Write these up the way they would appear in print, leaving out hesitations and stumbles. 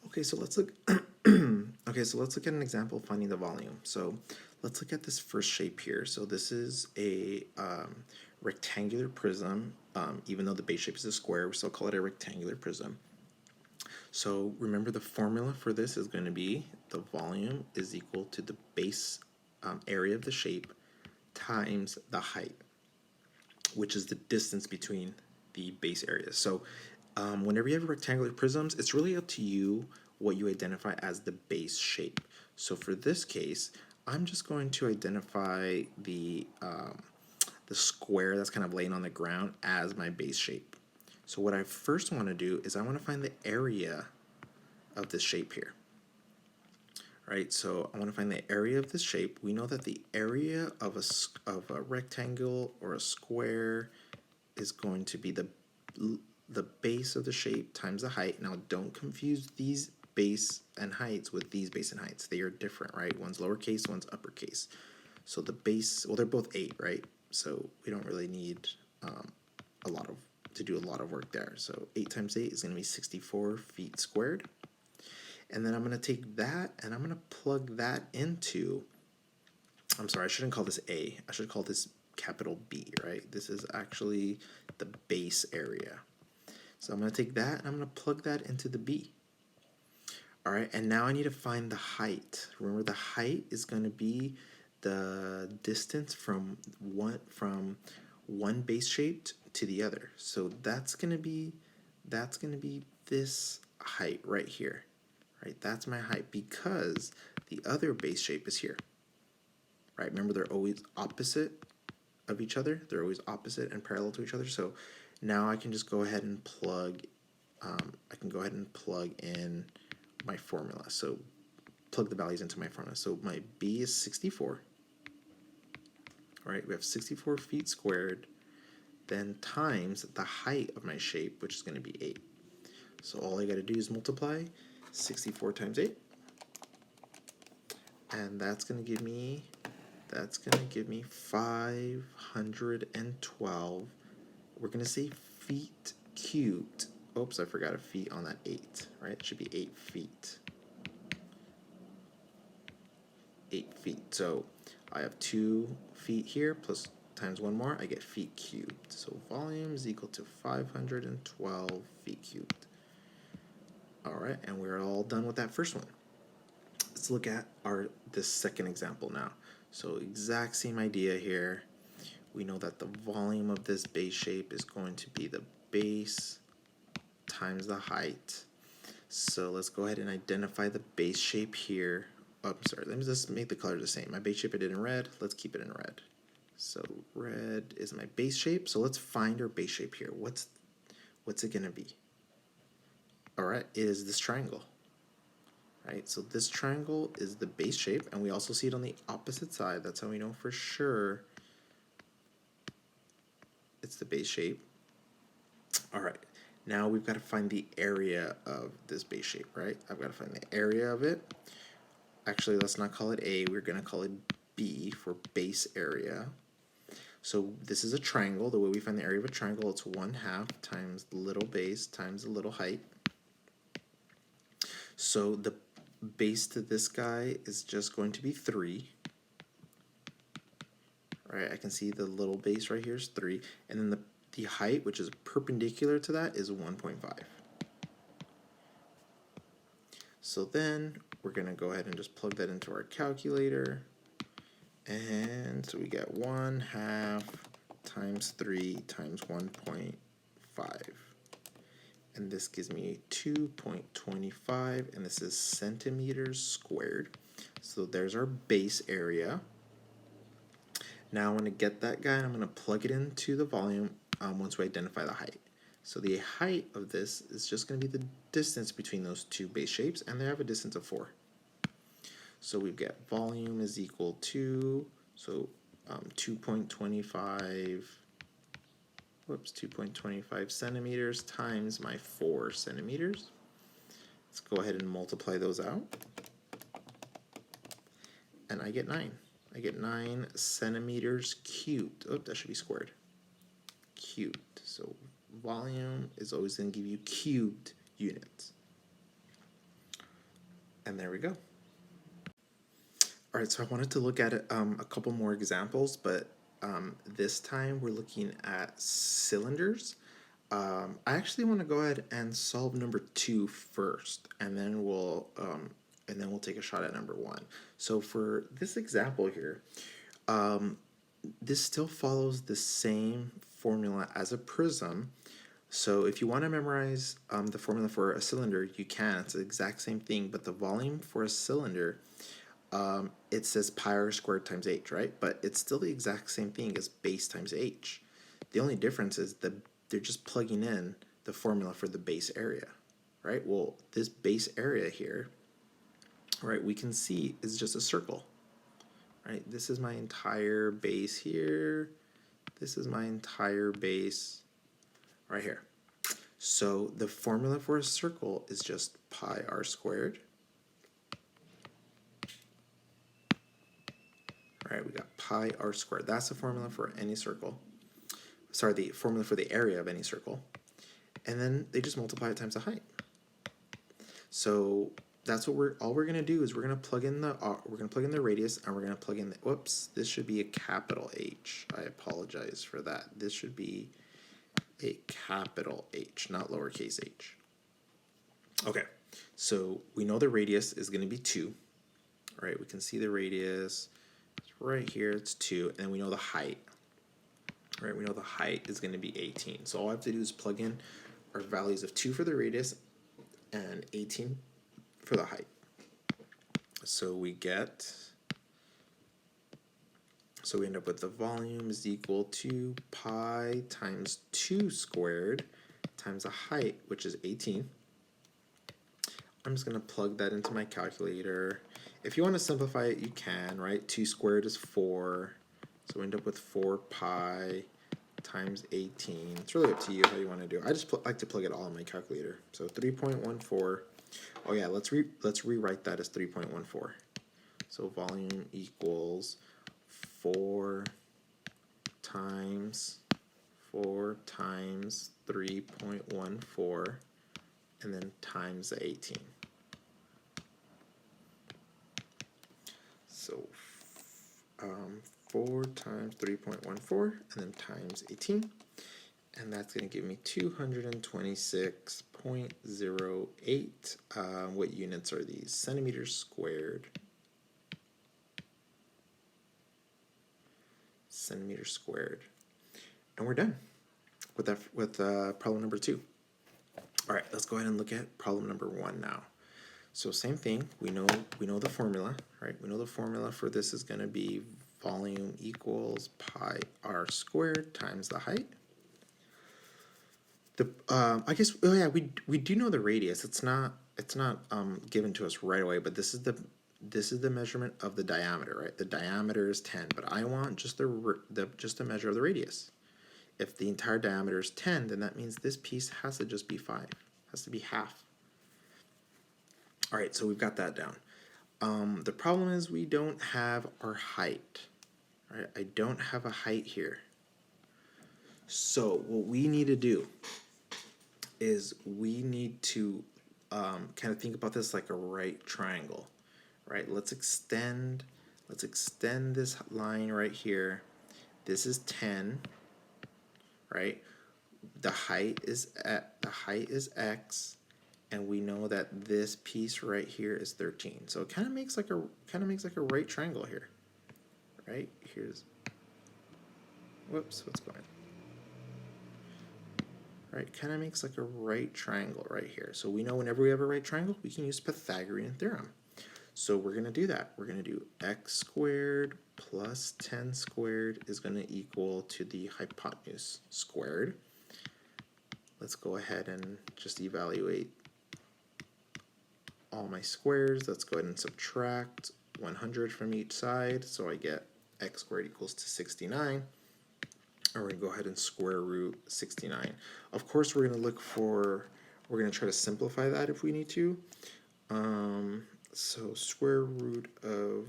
Okay, so let's look. Okay, so let's look at an example of finding the volume. So let's look at this first shape here. So this is a rectangular prism. Even though the base shape is a square, we still call it a rectangular prism. So remember, the formula for this is going to be the volume is equal to the base area of the shape times the height, which is the distance between the base areas. So whenever you have rectangular prisms, it's really up to you what you identify as the base shape. So for this case, I'm just going to identify the square that's kind of laying on the ground as my base shape. So what I first want to do is I want to find the area of this shape here. Right, so I want to find the area of this shape. We know that the area of a rectangle or a square is going to be the base of the shape times the height. Now don't confuse these base and heights with these base and heights. They are different, right? One's lowercase, one's uppercase. So the base, well, they're both 8, right? So we don't really need to do a lot of work there. So 8 times 8 is going to be 64 feet squared. And then I'm going to take that and I'm going to plug that into, I'm sorry, I shouldn't call this A. I should call this capital B, right? This is actually the base area. So I'm going to take that and I'm going to plug that into the B. All right, and now I need to find the height. Remember, the height is going to be the distance from one base shape to the other. So that's going to be this height right here. Right? That's my height because the other base shape is here. Right? Remember, they're always opposite of each other. They're always opposite and parallel to each other. So now I can just go ahead and plug in my formula. So plug the values into my formula. So my B is 64. All right, we have 64 feet squared, then times the height of my shape, which is going to be 8. So all I got to do is multiply 64 times 8. And that's going to give me 512. We're going to say feet cubed. Oops, I forgot a feet on that 8, right? It should be 8 feet. 8 feet. So I have 2 feet here plus times 1 more, I get feet cubed. So volume is equal to 512 feet cubed. All right, and we're all done with that first one. Let's look at this second example now. So exact same idea here. We know that the volume of this base shape is going to be the base times the height. So let's go ahead and identify the base shape here. Oh, I'm sorry, let me just make the color the same. My base shape I did in red, let's keep it in red. So red is my base shape. So let's find our base shape here. What's it gonna be? All right, it is this triangle. Right, so this triangle is the base shape, and we also see it on the opposite side. That's how we know for sure it's the base shape. All right, now we've got to find the area of this base shape, right? I've got to find the area of it. Actually, let's not call it A. We're going to call it B for base area. So this is a triangle. The way we find the area of a triangle, it's 1/2 times the little base times the little height. So the base to this guy is just going to be 3. Right, I can see the little base right here is 3, and then the height, which is perpendicular to that, is 1.5. So then we're going to go ahead and just plug that into our calculator. And so we get 1/2 times 3 times 1.5. And this gives me 2.25, and this is centimeters squared. So there's our base area. Now I'm going to get that guy and I'm going to plug it into the volume once we identify the height. So the height of this is just going to be the distance between those two base shapes, and they have a distance of 4. So we get volume is equal to, 2.25 centimeters times my 4 centimeters. Let's go ahead and multiply those out. And I get 9. I get 9 centimeters cubed. Oh, that should be squared. Cubed. So volume is always going to give you cubed units. And there we go. All right, so I wanted to look at a couple more examples, but this time we're looking at cylinders. I actually want to go ahead and solve number 2 first, and then we'll take a shot at number 1. So for this example here, this still follows the same formula as a prism. So if you want to memorize the formula for a cylinder, you can. It's the exact same thing, but the volume for a cylinder, it says pi r squared times h, right? But it's still the exact same thing as base times h. The only difference is they're just plugging in the formula for the base area, right? Well, this base area here, right, we can see is just a circle, right? This is my entire base here. This is my entire base right here. So the formula for a circle is just pi r squared. All right, we got pi r squared. That's the formula for any circle. Sorry, the formula for the area of any circle. And then they just multiply it times the height. So that's what all we're gonna do is we're gonna plug in the radius, and we're gonna plug in the, whoops, this should be a capital H. I apologize for that. This should be a capital H, not lowercase h. Okay, so we know the radius is gonna be 2. All right, we can see the radius. It's right here, it's 2, and we know the height. All right, we know the height is gonna be 18. So all I have to do is plug in our values of 2 for the radius and 18 for the height. So we end up with the volume is equal to pi times 2 squared times the height, which is 18. I'm just going to plug that into my calculator. If you want to simplify it, you can, right? 2 squared is 4. So we end up with 4 pi times 18. It's really up to you how you want to do it. I just like to plug it all in my calculator. So 3.14. Oh yeah, let's rewrite that as 3.14. So volume equals 4 times 3.14, and then times the 18. So 4 times 3.14, and then times 18. And that's going to give me 226.08. What units are these? Centimeters squared. Centimeters squared. And we're done with that, with problem number 2. All right, let's go ahead and look at problem number 1 now. So same thing. We know the formula, right? We know the formula for this is going to be volume equals pi r squared times the height. I guess, oh yeah, we do know the radius. It's not given to us right away, but this is the measurement of the diameter, right? The diameter is 10, but I want just the measure of the radius. If the entire diameter is 10, then that means this piece has to just be 5, has to be half. All right, so we've got that down. The problem is we don't have our height, right? I don't have a height here. So what we need to do is we need to kind of think about this like a right triangle, right? Let's extend this line right here. This is 10, right? The height is x, and we know that this piece right here is 13. So it kind of makes like a right triangle here, right? Here's, whoops, what's going on? Right, kind of makes like a right triangle right here. So we know whenever we have a right triangle, we can use Pythagorean theorem. So we're going to do that. We're going to do x squared plus 10 squared is going to equal to the hypotenuse squared. Let's go ahead and just evaluate all my squares. Let's go ahead and subtract 100 from each side. So I get x squared equals to 69. And we're going to go ahead and square root 69. Of course, we're going to try to simplify that if we need to. So square root of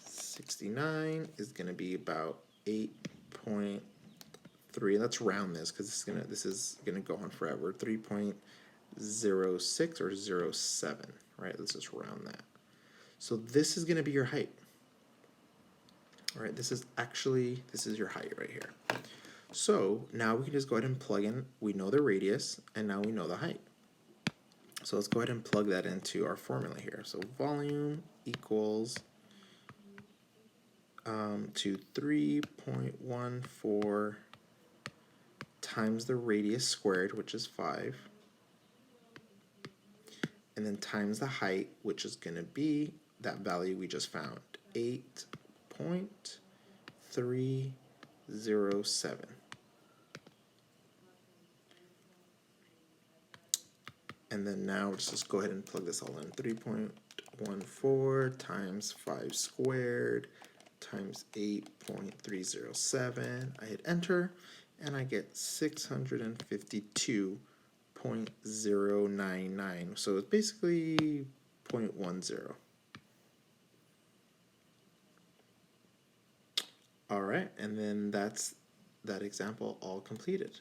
69 is going to be about 8.3. Let's round this because this is going to go on forever. 3.06 or 0.7, right? Let's just round that. So this is going to be your height. All right, this is your height right here. So now we can just go ahead and plug in, we know the radius, and now we know the height. So let's go ahead and plug that into our formula here. So volume equals to 3.14 times the radius squared, which is 5, and then times the height, which is going to be that value we just found, 8.307. And then now let's just go ahead and plug this all in. 3.14 times 5 squared times 8.307. I hit enter, and I get 652.099. So it's basically 0.10. All right, and then that's that example all completed.